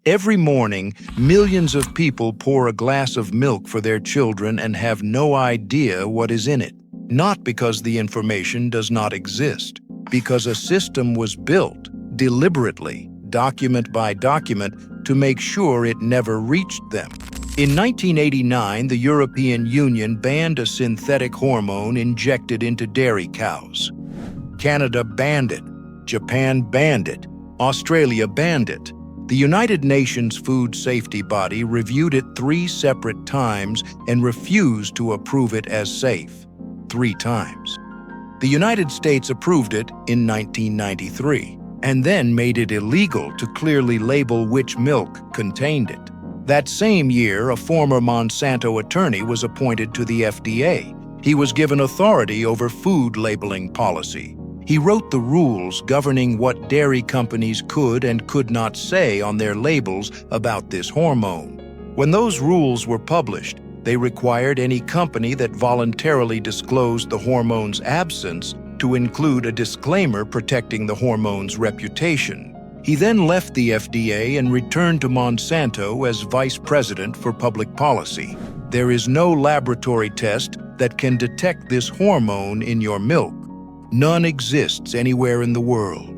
Every morning, millions of people pour a glass of milk for their children and have no idea what is in it. Not because the information does not exist, because a system was built deliberately, document by document, to make sure it never reached them. In 1989, the European Union banned a synthetic hormone injected into dairy cows. Canada banned it. Japan banned it. Australia banned it. The United Nations Food Safety Body reviewed it 3 separate times and refused to approve it as safe. 3 times. The United States approved it in 1993 and then made it illegal to clearly label which milk contained it. That same year, a former Monsanto attorney was appointed to the FDA. He was given authority over food labeling policy. He wrote the rules governing what dairy companies could and could not say on their labels about this hormone. When those rules were published, they required any company that voluntarily disclosed the hormone's absence to include a disclaimer protecting the hormone's reputation. He then left the FDA and returned to Monsanto as vice president for public policy. There is no laboratory test that can detect this hormone in your milk. None exists anywhere in the world.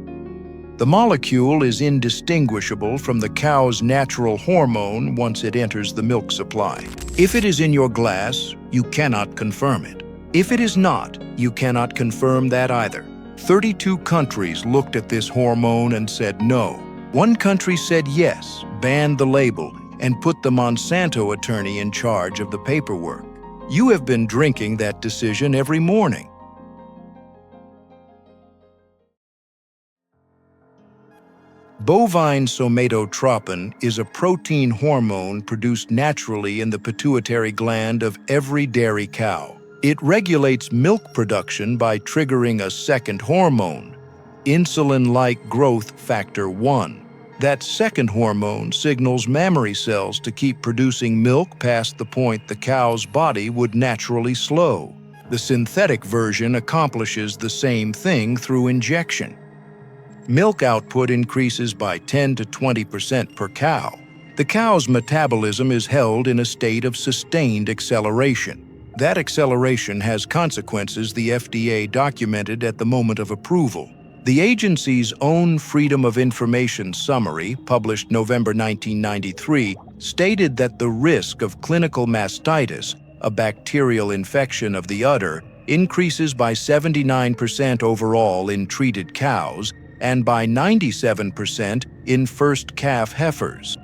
The molecule is indistinguishable from the cow's natural hormone once it enters the milk supply. If it is in your glass, you cannot confirm it. If it is not, you cannot confirm that either. 32 countries looked at this hormone and said no. 1 country said yes, banned the label, and put the Monsanto attorney in charge of the paperwork. You have been drinking that decision every morning. Bovine somatotropin is a protein hormone produced naturally in the pituitary gland of every dairy cow. It regulates milk production by triggering a second hormone, insulin-like growth factor 1. That second hormone signals mammary cells to keep producing milk past the point the cow's body would naturally slow. The synthetic version accomplishes the same thing through injection. Milk output increases by 10 to 20% per cow. The cow's metabolism is held in a state of sustained acceleration. That acceleration has consequences the FDA documented at the moment of approval. The agency's own Freedom of Information summary, published November 1993, stated that the risk of clinical mastitis, a bacterial infection of the udder, increases by 79% overall in treated cows and by 97% in first calf heifers.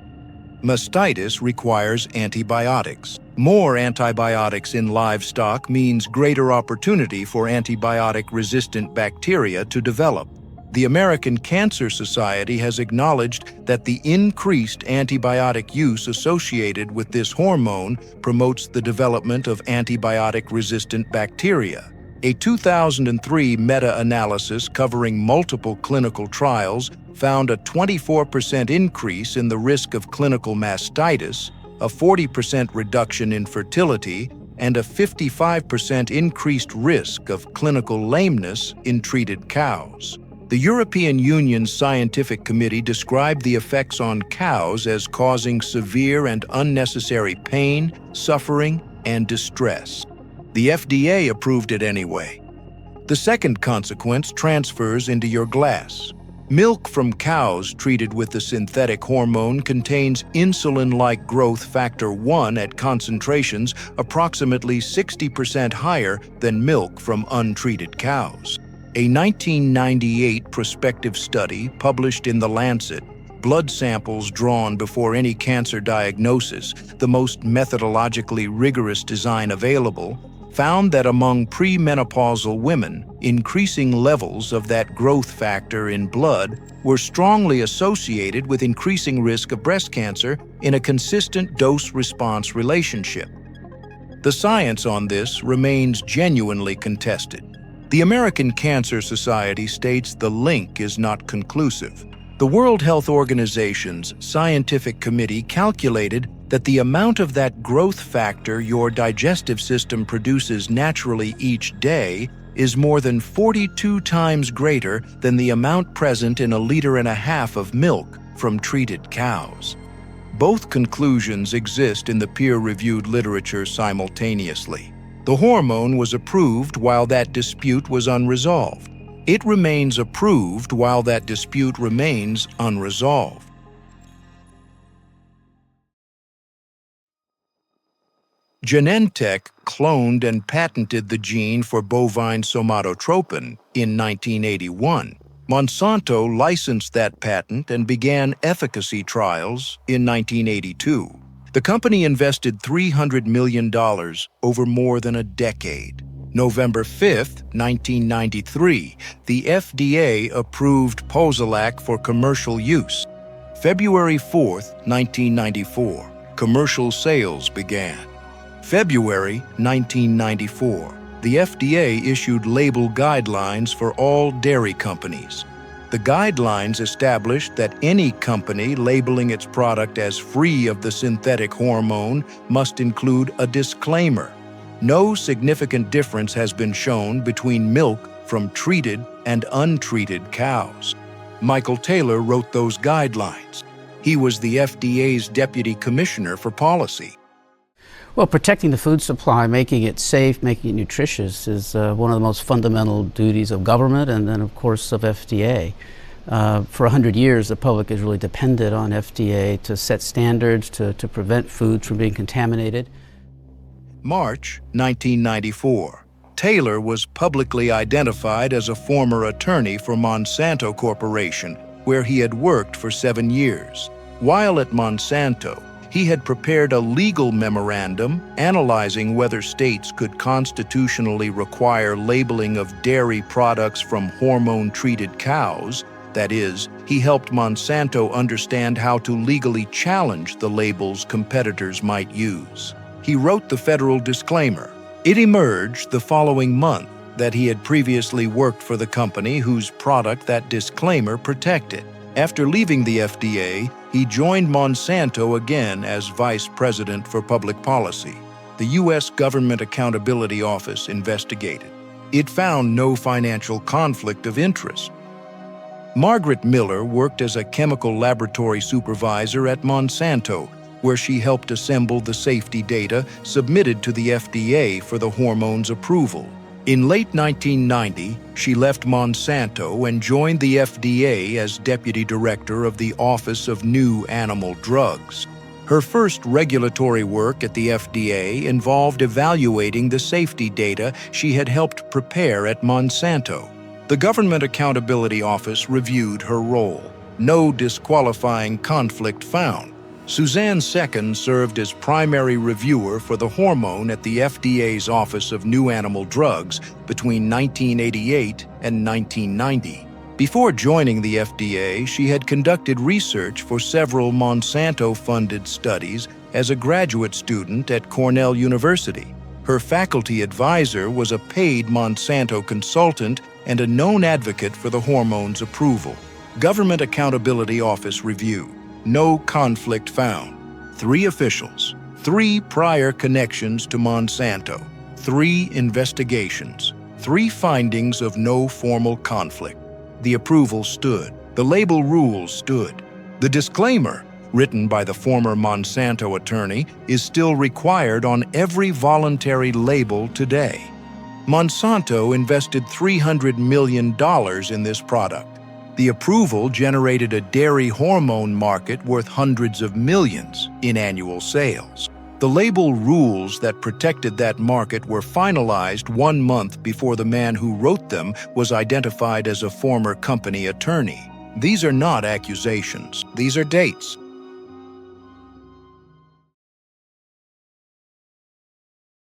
Mastitis requires antibiotics. More antibiotics in livestock means greater opportunity for antibiotic-resistant bacteria to develop. The American Cancer Society has acknowledged that the increased antibiotic use associated with this hormone promotes the development of antibiotic-resistant bacteria. A 2003 meta-analysis covering multiple clinical trials found a 24% increase in the risk of clinical mastitis, a 40% reduction in fertility, and a 55% increased risk of clinical lameness in treated cows. The European Union's Scientific Committee described the effects on cows as causing severe and unnecessary pain, suffering, and distress. The FDA approved it anyway. The second consequence transfers into your glass. Milk from cows treated with the synthetic hormone contains insulin-like growth factor 1 at concentrations approximately 60% higher than milk from untreated cows. A 1998 prospective study published in The Lancet, blood samples drawn before any cancer diagnosis, the most methodologically rigorous design available, found that among premenopausal women, increasing levels of that growth factor in blood were strongly associated with increasing risk of breast cancer in a consistent dose-response relationship. The science on this remains genuinely contested. The American Cancer Society states the link is not conclusive. The World Health Organization's scientific committee calculated that the amount of that growth factor your digestive system produces naturally each day is more than 42 times greater than the amount present in 1.5 liters of milk from treated cows. Both conclusions exist in the peer-reviewed literature simultaneously. The hormone was approved while that dispute was unresolved. It remains approved while that dispute remains unresolved. Genentech cloned and patented the gene for bovine somatotropin in 1981. Monsanto licensed that patent and began efficacy trials in 1982. The company invested $300 million over more than a decade. November 5, 1993, the FDA approved Posilac for commercial use. February 4, 1994, commercial sales began. February 1994, the FDA issued label guidelines for all dairy companies. The guidelines established that any company labeling its product as free of the synthetic hormone must include a disclaimer. No significant difference has been shown between milk from treated and untreated cows. Michael Taylor wrote those guidelines. He was the FDA's Deputy Commissioner for Policy. Well, protecting the food supply, making it safe, making it nutritious is one of the most fundamental duties of government and then, of course, of FDA. For 100 years, the public has really depended on FDA to set standards, to prevent food from being contaminated. March 1994. Taylor was publicly identified as a former attorney for Monsanto Corporation, where he had worked for 7 years. While at Monsanto, he had prepared a legal memorandum analyzing whether states could constitutionally require labeling of dairy products from hormone-treated cows. That is, he helped Monsanto understand how to legally challenge the labels competitors might use. He wrote the federal disclaimer. It emerged the following month that he had previously worked for the company whose product that disclaimer protected. After leaving the FDA, he joined Monsanto again as Vice President for Public Policy. The U.S. Government Accountability Office investigated. It found no financial conflict of interest. Margaret Miller worked as a chemical laboratory supervisor at Monsanto, where she helped assemble the safety data submitted to the FDA for the hormone's approval. In late 1990, she left Monsanto and joined the FDA as Deputy Director of the Office of New Animal Drugs. Her first regulatory work at the FDA involved evaluating the safety data she had helped prepare at Monsanto. The Government Accountability Office reviewed her role. No disqualifying conflict found. Suzanne Second served as primary reviewer for the hormone at the FDA's Office of New Animal Drugs between 1988 and 1990. Before joining the FDA, she had conducted research for several Monsanto-funded studies as a graduate student at Cornell University. Her faculty advisor was a paid Monsanto consultant and a known advocate for the hormone's approval. Government Accountability Office review. No conflict found. 3 officials, 3 prior connections to Monsanto, 3 investigations, 3 findings of no formal conflict. The approval stood. The label rules stood. The disclaimer, written by the former Monsanto attorney, is still required on every voluntary label today. Monsanto invested $300 million in this product. The approval generated a dairy hormone market worth hundreds of millions in annual sales. The label rules that protected that market were finalized 1 month before the man who wrote them was identified as a former company attorney. These are not accusations. These are dates.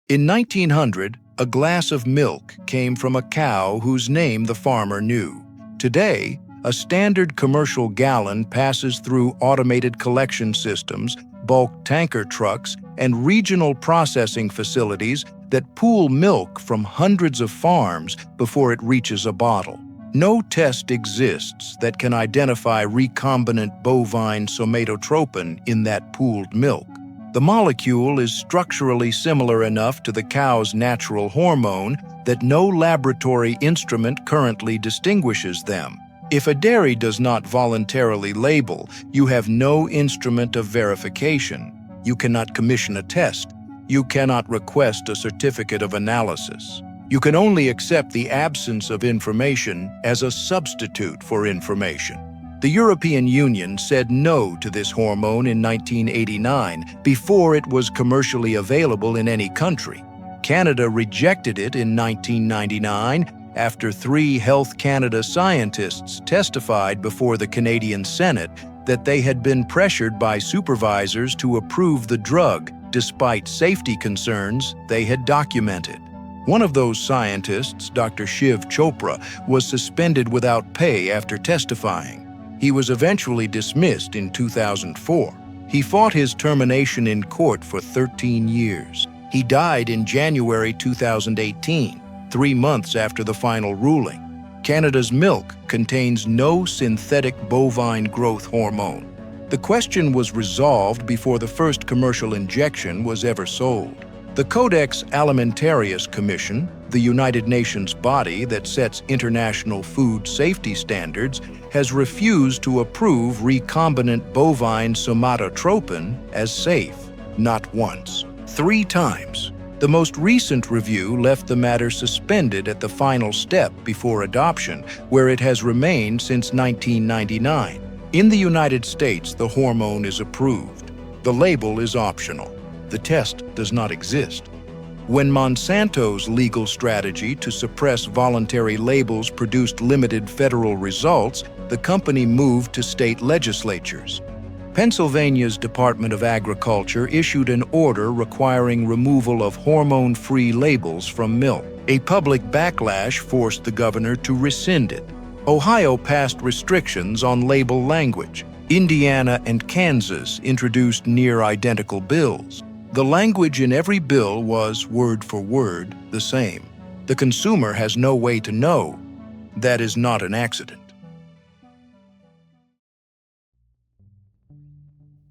In 1900, a glass of milk came from a cow whose name the farmer knew. Today, a standard commercial gallon passes through automated collection systems, bulk tanker trucks, and regional processing facilities that pool milk from hundreds of farms before it reaches a bottle. No test exists that can identify recombinant bovine somatotropin in that pooled milk. The molecule is structurally similar enough to the cow's natural hormone that no laboratory instrument currently distinguishes them. If a dairy does not voluntarily label, you have no instrument of verification. You cannot commission a test. You cannot request a certificate of analysis. You can only accept the absence of information as a substitute for information. The European Union said no to this hormone in 1989 before it was commercially available in any country. Canada rejected it in 1999 after 3 Health Canada scientists testified before the Canadian Senate that they had been pressured by supervisors to approve the drug despite safety concerns they had documented. One of those scientists, Dr. Shiv Chopra, was suspended without pay after testifying. He was eventually dismissed in 2004. He fought his termination in court for 13 years. He died in January 2018, 3 months after the final ruling. Canada's milk contains no synthetic bovine growth hormone. The question was resolved before the first commercial injection was ever sold. The Codex Alimentarius Commission, the United Nations body that sets international food safety standards, has refused to approve recombinant bovine somatotropin as safe, not once, 3 times. The most recent review left the matter suspended at the final step before adoption, where it has remained since 1999. In the United States, the hormone is approved. The label is optional. The test does not exist. When Monsanto's legal strategy to suppress voluntary labels produced limited federal results, the company moved to state legislatures. Pennsylvania's Department of Agriculture issued an order requiring removal of hormone-free labels from milk. A public backlash forced the governor to rescind it. Ohio passed restrictions on label language. Indiana and Kansas introduced near-identical bills. The language in every bill was, word for word, the same. The consumer has no way to know. That is not an accident.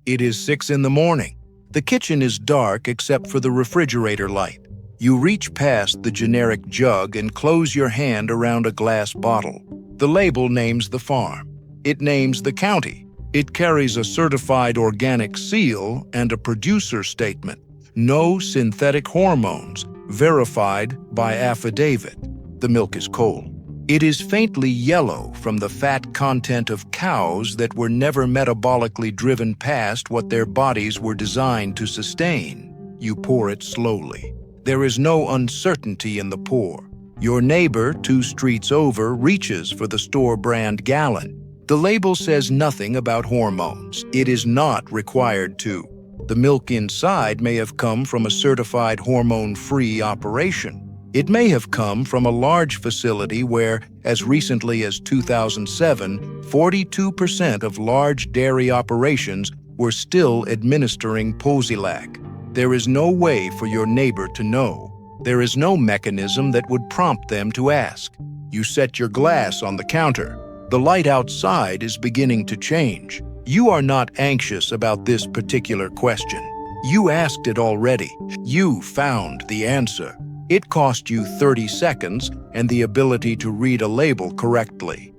It is 6 in the morning. The kitchen is dark except for the refrigerator light. You reach past the generic jug and close your hand around a glass bottle. The label names the farm. It names the county. It carries a certified organic seal and a producer statement. No synthetic hormones, verified by affidavit. The milk is cold. It is faintly yellow from the fat content of cows that were never metabolically driven past what their bodies were designed to sustain. You pour it slowly. There is no uncertainty in the pour. Your neighbor, 2 streets over, reaches for the store brand gallon. The label says nothing about hormones. It is not required to. The milk inside may have come from a certified hormone-free operation. It may have come from a large facility where, as recently as 2007, 42% of large dairy operations were still administering Posilac. There is no way for your neighbor to know. There is no mechanism that would prompt them to ask. You set your glass on the counter. The light outside is beginning to change. You are not anxious about this particular question. You asked it already. You found the answer. It cost you 30 seconds and the ability to read a label correctly.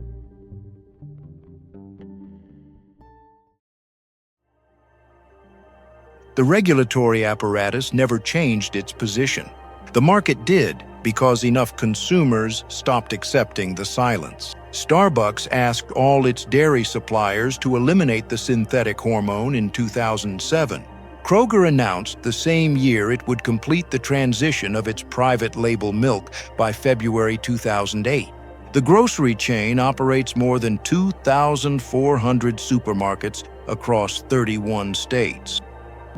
The regulatory apparatus never changed its position. The market did, because enough consumers stopped accepting the silence. Starbucks asked all its dairy suppliers to eliminate the synthetic hormone in 2007. Kroger announced the same year it would complete the transition of its private label milk by February 2008. The grocery chain operates more than 2,400 supermarkets across 31 states.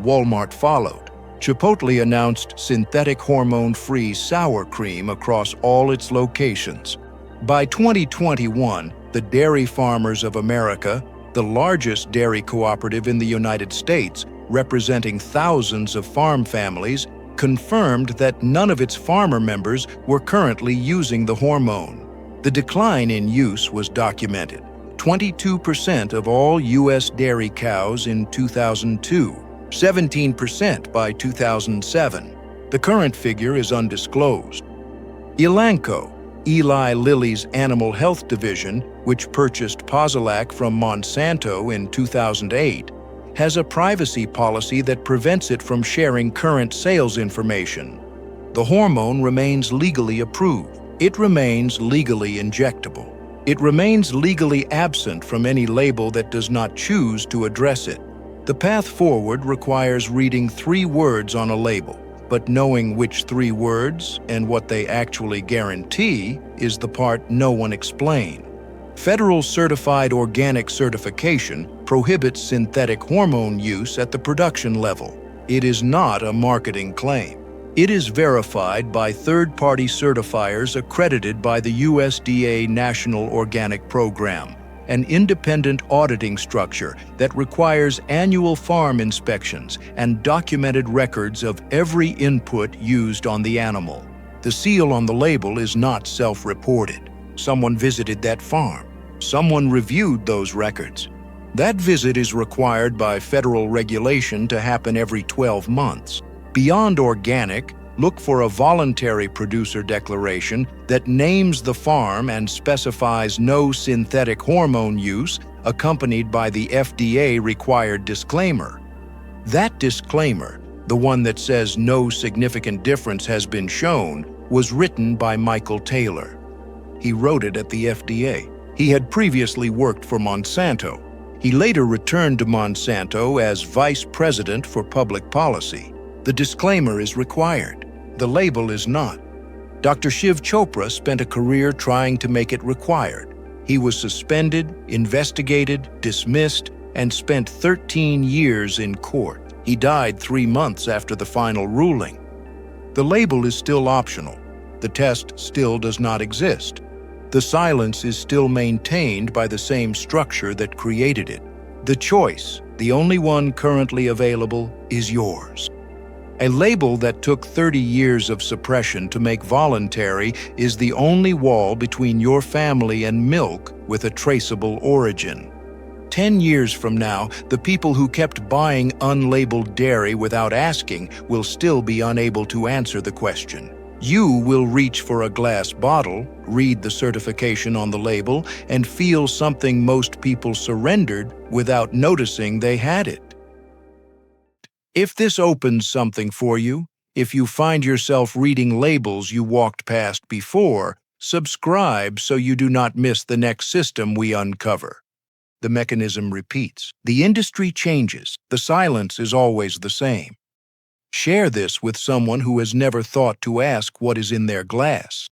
Walmart followed. Chipotle announced synthetic hormone-free sour cream across all its locations. By 2021, the Dairy Farmers of America, the largest dairy cooperative in the United States, representing thousands of farm families, confirmed that none of its farmer members were currently using the hormone. The decline in use was documented. 22% of all U.S. dairy cows in 2002, 17% by 2007. The current figure is undisclosed. Elanco, Eli Lilly's Animal Health Division, which purchased Posilac from Monsanto in 2008, has a privacy policy that prevents it from sharing current sales information. The hormone remains legally approved. It remains legally injectable. It remains legally absent from any label that does not choose to address it. The path forward requires reading 3 words on a label, but knowing which 3 words and what they actually guarantee is the part no one explains. Federal Certified Organic certification prohibits synthetic hormone use at the production level. It is not a marketing claim. It is verified by third-party certifiers accredited by the USDA National Organic Program, an independent auditing structure that requires annual farm inspections and documented records of every input used on the animal. The seal on the label is not self-reported. Someone visited that farm. Someone reviewed those records. That visit is required by federal regulation to happen every 12 months. Beyond organic, look for a voluntary producer declaration that names the farm and specifies no synthetic hormone use, accompanied by the FDA-required disclaimer. That disclaimer, the one that says no significant difference has been shown, was written by Michael Taylor. He wrote it at the FDA. He had previously worked for Monsanto. He later returned to Monsanto as Vice President for Public Policy. The disclaimer is required. The label is not. Dr. Shiv Chopra spent a career trying to make it required. He was suspended, investigated, dismissed, and spent 13 years in court. He died 3 months after the final ruling. The label is still optional. The test still does not exist. The silence is still maintained by the same structure that created it. The choice, the only one currently available, is yours. A label that took 30 years of suppression to make voluntary is the only wall between your family and milk with a traceable origin. 10 years from now, the people who kept buying unlabeled dairy without asking will still be unable to answer the question. You will reach for a glass bottle, read the certification on the label, and feel something most people surrendered without noticing they had it. If this opens something for you, if you find yourself reading labels you walked past before, subscribe so you do not miss the next system we uncover. The mechanism repeats. The industry changes. The silence is always the same. Share this with someone who has never thought to ask what is in their glass.